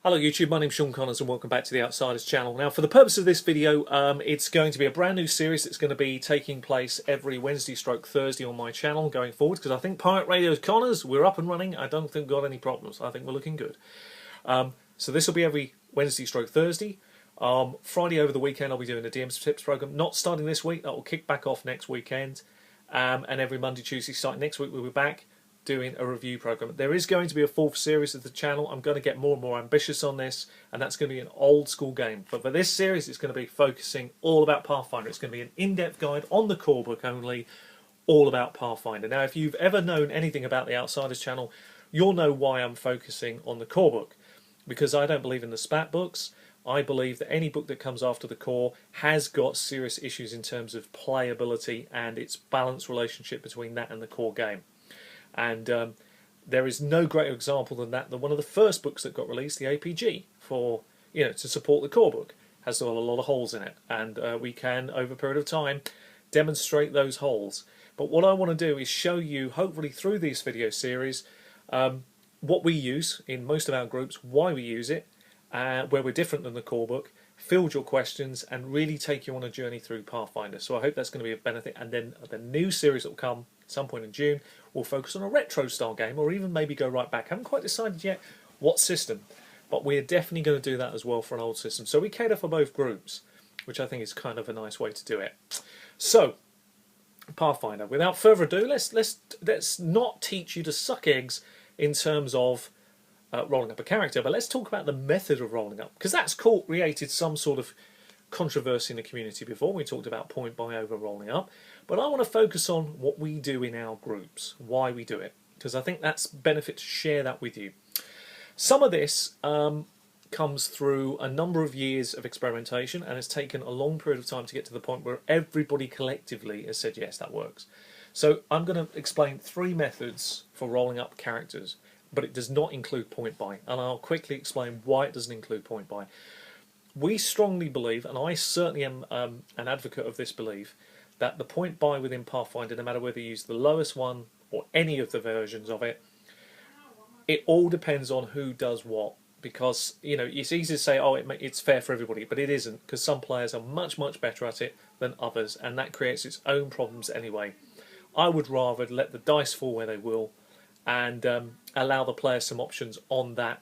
Hello YouTube, my name's Sean Connors and welcome back to the Outsiders channel. Now for the purpose of this video, it's going to be a brand new series that's going to be taking place every Wednesday/Thursday on my channel going forward, because I think Pirate Radio's Connors, we're up and running. I don't think we've got any problems. I think we're looking good. So this will be every Wednesday/Thursday. Friday over the weekend I'll be doing a DM's Tips program, not starting this week, that will kick back off next weekend. And every Monday, Tuesday starting next week we'll be back doing a review program. There is going to be a fourth series of the channel. I'm going to get more and more ambitious on this, and that's going to be an old school game. But for this series, it's going to be focusing all about Pathfinder. It's going to be an in-depth guide on the core book only, all about Pathfinder. Now, if you've ever known anything about the Outsiders channel, you'll know why I'm focusing on the core book. Because I don't believe in the spat books. I believe that any book that comes after the core has got serious issues in terms of playability and its balanced relationship between that and the core game. And there is no greater example than that than one of the first books that got released, the APG, for to support the core book. Has got a lot of holes in it, and we can, over a period of time, demonstrate those holes. But what I want to do is show you, hopefully through these video series, what we use in most of our groups, why we use it, where we're different than the core book, field your questions, and really take you on a journey through Pathfinder. So I hope that's going to be of benefit. And then the new series that will come at some point in June will focus on a retro style game, or even maybe go right back. I haven't quite decided yet what system, but we're definitely going to do that as well for an old system. So we cater for both groups, which I think is kind of a nice way to do it. So Pathfinder, without further ado, let's not teach you to suck eggs in terms of rolling up a character, but let's talk about the method of rolling up, because that's created some sort of controversy in the community before. We talked about point buy over rolling up, but I want to focus on what we do in our groups, why we do it, because I think that's benefit to share that with you. Some of this comes through a number of years of experimentation, and it's taken a long period of time to get to the point where everybody collectively has said yes, that works. So I'm going to explain 3 methods for rolling up characters, but it does not include point buy, and I'll quickly explain why it doesn't include point buy. We strongly believe, and I certainly am an advocate of this belief, that the point buy within Pathfinder, no matter whether you use the lowest one or any of the versions of it, it all depends on who does what. Because it's easy to say, oh, it's fair for everybody, but it isn't, because some players are much better at it than others, and that creates its own problems anyway. I would rather let the dice fall where they will, and allow the player some options on that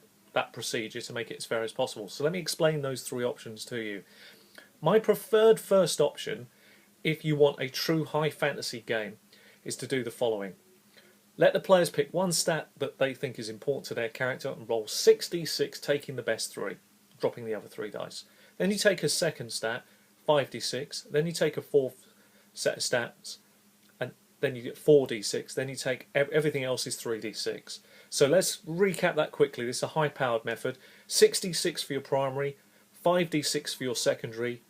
procedure to make it as fair as possible. So let me explain those 3 options to you. My preferred first option, if you want a true high fantasy game, is to do the following. Let the players pick one stat that they think is important to their character and roll 6d6, taking the best 3, dropping the other 3 dice. Then you take a second stat, 5d6, then you take a fourth set of stats, and then you get 4d6, then you take everything else is 3d6. So let's recap that quickly. This is a high powered method. 6d6 for your primary, 5d6 for your secondary,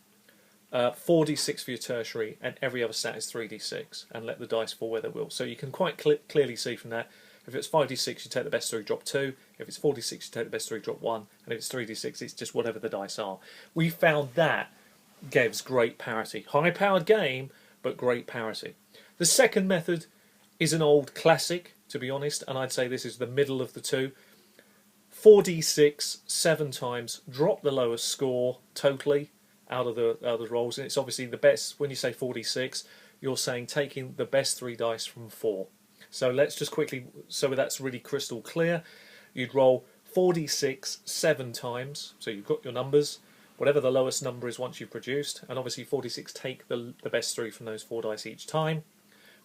4d6 for your tertiary, and every other stat is 3d6, and let the dice fall where they will. So you can quite clearly see from that, if it's 5d6 you take the best 3, drop 2, if it's 4d6 you take the best 3, drop 1, and if it's 3d6 it's just whatever the dice are. We found that gives great parity. High powered game, but great parity. The second method is an old classic, to be honest, and I'd say this is the middle of the two. 4d6 7 times, drop the lowest score totally out of the rolls, and it's obviously the best. When you say 4d6, you're saying taking the best 3 dice from 4. So let's just quickly, so that's really crystal clear, you'd roll 4d6 7 times, so you've got your numbers, whatever the lowest number is once you've produced, and obviously 4d6 take the best 3 from those 4 dice each time.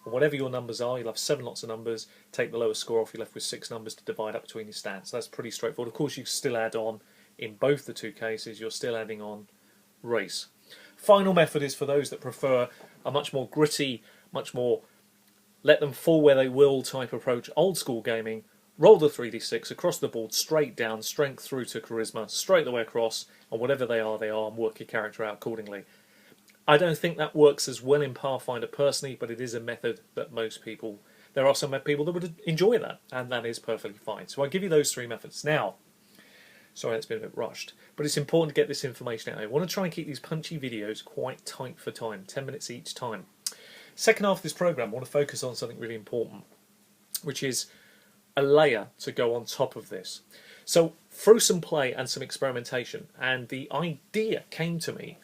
And whatever your numbers are, you'll have 7 lots of numbers, take the lowest score off, you're left with 6 numbers to divide up between your stats. So that's pretty straightforward. Of course, you still add on, in both the 2 cases, you're still adding on race. Final method is for those that prefer a much more gritty, much more let them fall where they will type approach, old school gaming. Roll the 3d6 across the board, straight down, strength through to charisma, straight the way across, and whatever they are, and work your character out accordingly. I don't think that works as well in Pathfinder personally, but it is a method that most people, there are some people that would enjoy that, and that is perfectly fine. So I give you those 3 methods. Now, sorry that's been a bit rushed, but it's important to get this information out. I want to try and keep these punchy videos quite tight for time, 10 minutes each time. Second half of this program, I want to focus on something really important, which is a layer to go on top of this. So through some play and some experimentation, and the idea came to me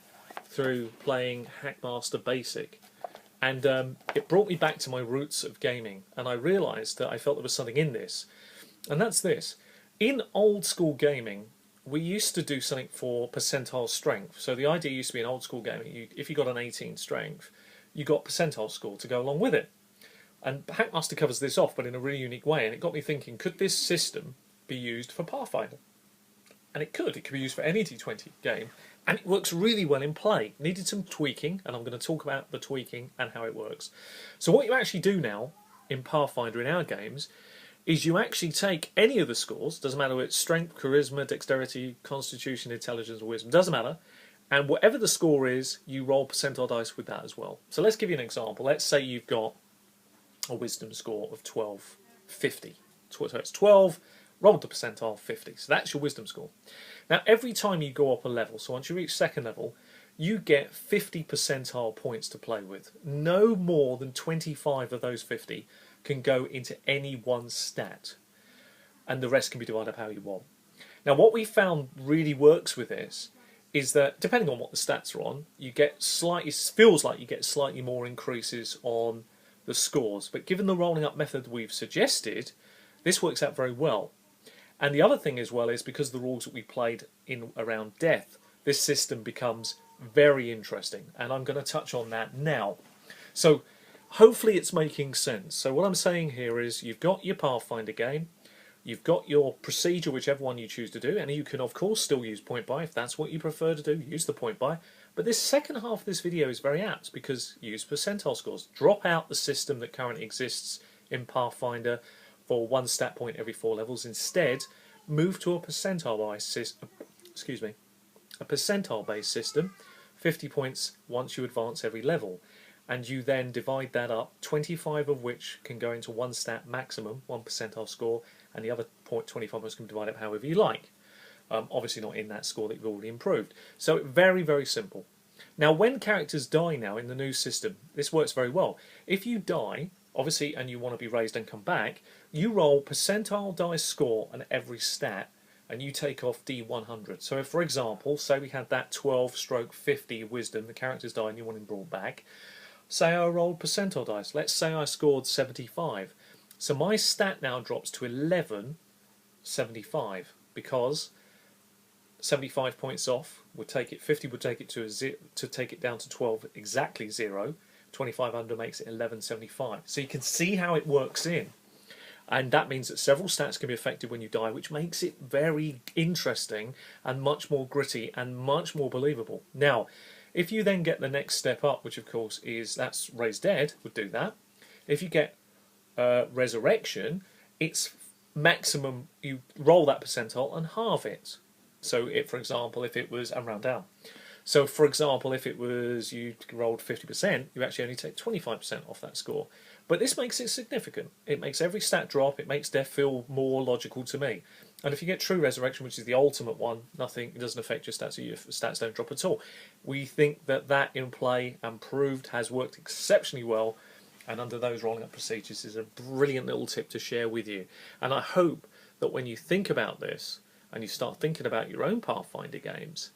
through playing Hackmaster Basic, and it brought me back to my roots of gaming, and I realised that I felt there was something in this, and that's this. In old school gaming, we used to do something for percentile strength. So the idea used to be in old school gaming, if you got an 18 strength, you got percentile score to go along with it. And Hackmaster covers this off, but in a really unique way, and it got me thinking, could this system be used for Pathfinder? And it could be used for any D20 game, and it works really well in play. Needed some tweaking, and I'm going to talk about the tweaking and how it works. So what you actually do now in Pathfinder in our games is you actually take any of the scores, doesn't matter whether it's strength, charisma, dexterity, constitution, intelligence or wisdom, doesn't matter, and whatever the score is, you roll percentile dice with that as well. So let's give you an example. Let's say you've got a wisdom score of 1250. So it's 12, rolled the percentile 50. So that's your wisdom score. Now every time you go up a level, so once you reach second level, you get 50 percentile points to play with. No more than 25 of those 50 can go into any one stat, and the rest can be divided up how you want. Now what we found really works with this is that depending on what the stats are on, you get feels like you get slightly more increases on the scores, but given the rolling up method we've suggested, this works out very well. And the other thing as well is because of the rules that we played in around death, this system becomes very interesting, and I'm going to touch on that now. So hopefully it's making sense. So what I'm saying here is you've got your Pathfinder game, you've got your procedure, whichever one you choose to do, and you can of course still use point buy if that's what you prefer to do, use the point buy. But this second half of this video is very apt because use percentile scores. Drop out the system that currently exists in Pathfinder for one stat point every 4 levels. Instead, move to a percentile-based system, 50 points once you advance every level. And you then divide that up, 25 of which can go into one stat maximum, 1 percentile score, and the other 25 can divide up however you like. Obviously not in that score that you've already improved. So very, very simple. Now when characters die now in the new system, this works very well. If you die, obviously, and you want to be raised and come back, you roll percentile dice score on every stat, and you take off D100. So if, for example, say we had that 12/50 wisdom, the characters died and you want him brought back, say I rolled percentile dice. Let's say I scored 75. So my stat now drops to 1175 because 75 points off would take it. 50 would take it to take it down to 12 exactly 0. 25 under makes it 1175. So you can see how it works in. And that means that several stats can be affected when you die, which makes it very interesting and much more gritty and much more believable. Now, if you then get the next step up, which of course is, that's Raise Dead, would do that. If you get Resurrection, it's maximum, you roll that percentile and halve it. So if, for example, if it was, and round down. So for example, if it was, you rolled 50%, you actually only take 25% off that score. But this makes it significant. It makes every stat drop, it makes death feel more logical to me. And if you get True Resurrection, which is the ultimate one, it doesn't affect your stats, so your stats don't drop at all. We think that that in play and proved has worked exceptionally well, and under those rolling up procedures is a brilliant little tip to share with you. And I hope that when you think about this, and you start thinking about your own Pathfinder games,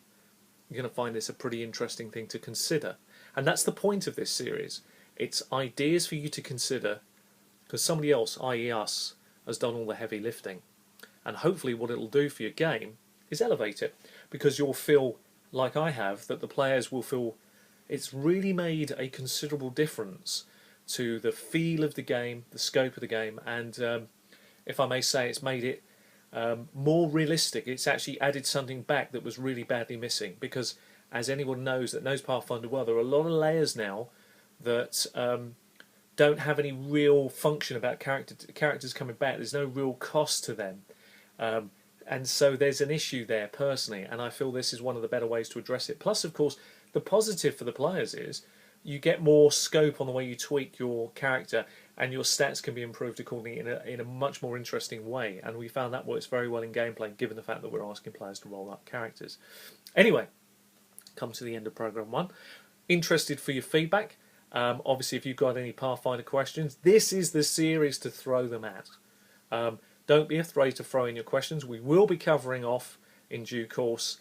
you're going to find this a pretty interesting thing to consider. And that's the point of this series. It's ideas for you to consider, because somebody else, i.e. us, has done all the heavy lifting. And hopefully what it'll do for your game is elevate it, because you'll feel, like I have, that the players will feel it's really made a considerable difference to the feel of the game, the scope of the game, and if I may say, it's made it more realistic. It's actually added something back that was really badly missing, because as anyone knows that knows Pathfinder well, there are a lot of layers now that don't have any real function about characters coming back. There's no real cost to them, and so there's an issue there personally, and I feel this is one of the better ways to address it. Plus, of course, the positive for the players is you get more scope on the way you tweak your character, and your stats can be improved accordingly in a much more interesting way. And we found that works very well in gameplay, given the fact that we're asking players to roll up characters. Anyway, come to the end of Programme 1. Interested for your feedback. Obviously, if you've got any Pathfinder questions, this is the series to throw them at. Don't be afraid to throw in your questions. We will be covering off in due course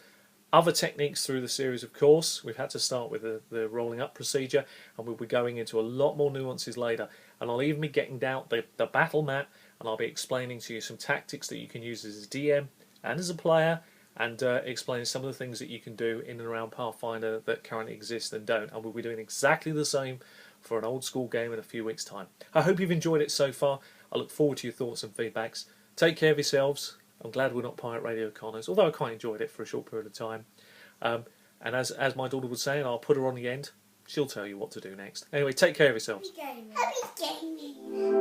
other techniques through the series, of course. We've had to start with the rolling up procedure, and we'll be going into a lot more nuances later. And I'll even be getting down the battle map, and I'll be explaining to you some tactics that you can use as a DM and as a player, and explaining some of the things that you can do in and around Pathfinder that currently exist and don't. And we'll be doing exactly the same for an old school game in a few weeks' time. I hope you've enjoyed it so far. I look forward to your thoughts and feedbacks. Take care of yourselves. I'm glad we're not Pirate Radio Connors, although I quite enjoyed it for a short period of time. And as my daughter would say, and I'll put her on the end, she'll tell you what to do next. Anyway, take care of yourselves. Happy gaming.